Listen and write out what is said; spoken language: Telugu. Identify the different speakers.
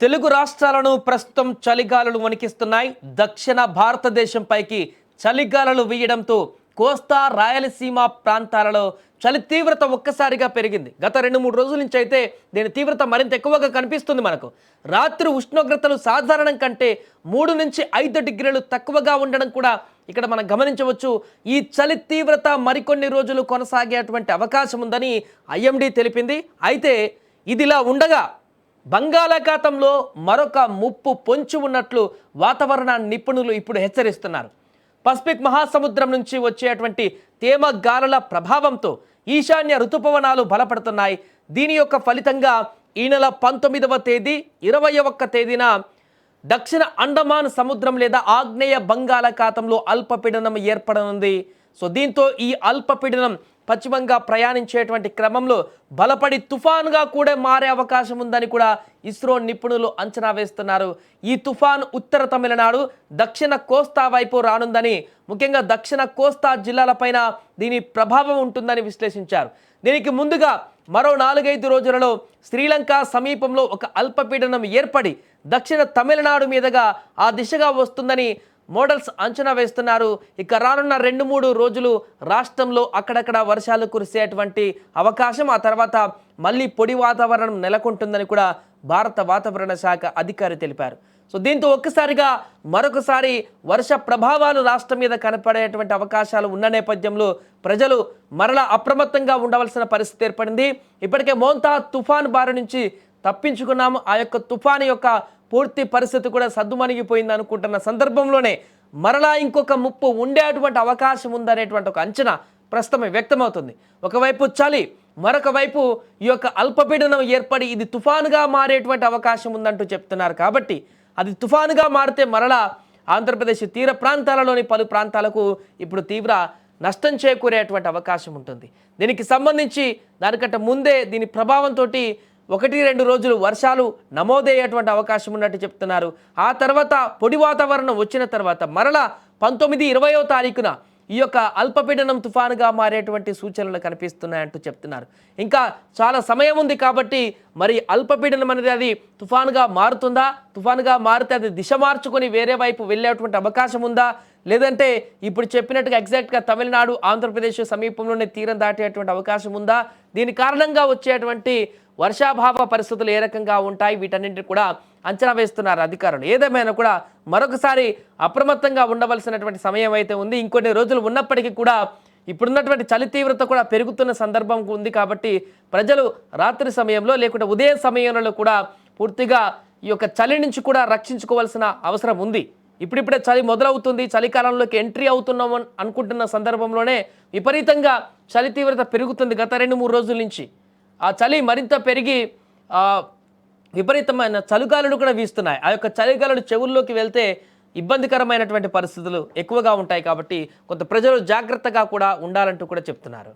Speaker 1: తెలుగు రాష్ట్రాలను ప్రస్తుతం చలిగాలులు వణికిస్తున్నాయి. దక్షిణ భారతదేశంపైకి చలిగాలులు వీయడంతో కోస్తా రాయలసీమ ప్రాంతాలలో చలి తీవ్రత ఒక్కసారిగా పెరిగింది. గత 2-3 రోజుల నుంచి అయితే దీని తీవ్రత మరింత ఎక్కువగా కనిపిస్తుంది. మనకు రాత్రి ఉష్ణోగ్రతలు సాధారణం కంటే 3 నుంచి 5 డిగ్రీలు తక్కువగా ఉండడం కూడా ఇక్కడ మనం గమనించవచ్చు. ఈ చలి తీవ్రత మరికొన్ని రోజులు కొనసాగేటువంటి అవకాశం ఉందని ఐఎండీ తెలిపింది. అయితే ఇదిలా ఉండగా బంగాళాఖాతంలో మరొక ముప్పు పొంచి ఉన్నట్లు వాతావరణ నిపుణులు ఇప్పుడు హెచ్చరిస్తున్నారు. పసిఫిక్ మహాసముద్రం నుంచి వచ్చేటువంటి తేమ గాలుల ప్రభావంతో ఈశాన్య ఋతుపవనాలు బలపడుతున్నాయి. దీని యొక్క ఫలితంగా ఈ నెల 19వ తేదీ 21వ తేదీన దక్షిణ అండమాన్ సముద్రం లేదా ఆగ్నేయ బంగాళాఖాతంలో అల్పపీడనం ఏర్పడనుంది. దీంతో ఈ అల్పపీడనం పశ్చిమంగా ప్రయాణించేటువంటి క్రమంలో బలపడి తుఫాన్గా కూడా మారే అవకాశం ఉందని కూడా ఇస్రో నిపుణులు అంచనా వేస్తున్నారు. ఈ తుఫాన్ ఉత్తర తమిళనాడు, దక్షిణ కోస్తా వైపు రానుందని, ముఖ్యంగా దక్షిణ కోస్తా జిల్లాలపైన దీని ప్రభావం ఉంటుందని విశ్లేషించారు. దీనికి ముందుగా మరో 4-5 రోజులలో శ్రీలంక సమీపంలో ఒక అల్పపీడనం ఏర్పడి దక్షిణ తమిళనాడు మీదుగా ఆ దిశగా వస్తుందని మోడల్స్ అంచనా వేస్తున్నారు. ఇక రానున్న 2-3 రోజులు రాష్ట్రంలో అక్కడక్కడ వర్షాలు కురిసేటువంటి అవకాశం, ఆ తర్వాత మళ్ళీ పొడి వాతావరణం నెలకొంటుందని కూడా భారత వాతావరణ శాఖ అధికారి తెలిపారు. దీంతో ఒక్కసారిగా మరొకసారి వర్ష ప్రభావాలు రాష్ట్రం మీద కనపడేటువంటి అవకాశాలు ఉన్న నేపథ్యంలో ప్రజలు మరలా అప్రమత్తంగా ఉండవలసిన పరిస్థితి ఏర్పడింది. ఇప్పటికే మోంతా తుఫాన్ బారి నుంచి తప్పించుకున్నాము. ఆ యొక్క తుఫాన్ యొక్క పూర్తి పరిస్థితి కూడా సద్దుమణిగిపోయింది అనుకుంటున్న సందర్భంలోనే మరలా ఇంకొక ముప్పు ఉండేటువంటి అవకాశం ఉందనేటువంటి ఒక అంచనా ప్రస్తుతం వ్యక్తమవుతుంది. ఒకవైపు చలి, మరొక వైపు ఈ యొక్క అల్పపీడనం ఏర్పడి ఇది తుఫానుగా మారేటువంటి అవకాశం ఉందంటూ చెప్తున్నారు. కాబట్టి అది తుఫానుగా మారితే మరలా ఆంధ్రప్రదేశ్ తీర ప్రాంతాలలోని పలు ప్రాంతాలకు ఇప్పుడు తీవ్ర నష్టం చేకూరేటువంటి అవకాశం ఉంటుంది. దీనికి సంబంధించి దానికంటే ముందే దీని ప్రభావంతో 1-2 రోజులు వర్షాలు నమోదయ్యేటువంటి అవకాశం ఉన్నట్టు చెప్తున్నారు. ఆ తర్వాత పొడి వాతావరణం వచ్చిన తర్వాత మరలా 19-20వ తారీఖున ఈ యొక్క అల్పపీడనం తుఫానుగా మారేటువంటి సూచనలు కనిపిస్తున్నాయంటూ చెప్తున్నారు. ఇంకా చాలా సమయం ఉంది కాబట్టి మరి అల్పపీడనం అనేది అది తుఫానుగా మారుతుందా, తుఫానుగా మారితే అది దిశ మార్చుకొని వేరే వైపు వెళ్ళేటువంటి అవకాశం ఉందా, లేదంటే ఇప్పుడు చెప్పినట్టుగా ఎగ్జాక్ట్గా తమిళనాడు, ఆంధ్రప్రదేశ్ సమీపంలోనే తీరం దాటేటువంటి అవకాశం ఉందా, దీని కారణంగా వచ్చేటువంటి వర్షాభావ పరిస్థితులు ఏ రకంగా ఉంటాయి, వీటన్నింటినీ కూడా అంచనా వేస్తున్నారు అధికారులు. ఏదేమైనా కూడా మరొకసారి అప్రమత్తంగా ఉండవలసినటువంటి సమయం అయితే ఉంది. ఇంకొన్ని రోజులు ఉన్నప్పటికీ కూడా ఇప్పుడున్నటువంటి చలి తీవ్రత కూడా పెరుగుతున్న సందర్భం ఉంది. కాబట్టి ప్రజలు రాత్రి సమయంలో లేకుంటే ఉదయం సమయంలో కూడా పూర్తిగా ఈ యొక్క చలి నుంచి కూడా రక్షించుకోవాల్సిన అవసరం ఉంది. ఇప్పుడిప్పుడే చలి మొదలవుతుంది, చలికాలంలోకి ఎంట్రీ అవుతున్నాం అనుకుంటున్న సందర్భంలోనే విపరీతంగా చలి తీవ్రత పెరుగుతుంది. గత 2-3 రోజుల నుంచి ఆ చలి మరింత పెరిగి విపరీతమైన చలిగాలులు కూడా వీస్తున్నాయి. ఆ యొక్క చలిగాలులు చెవుల్లోకి వెళ్తే ఇబ్బందికరమైనటువంటి పరిస్థితులు ఎక్కువగా ఉంటాయి. కాబట్టి కొంత ప్రజలు జాగ్రత్తగా కూడా ఉండాలంటూ కూడా చెప్తున్నారు.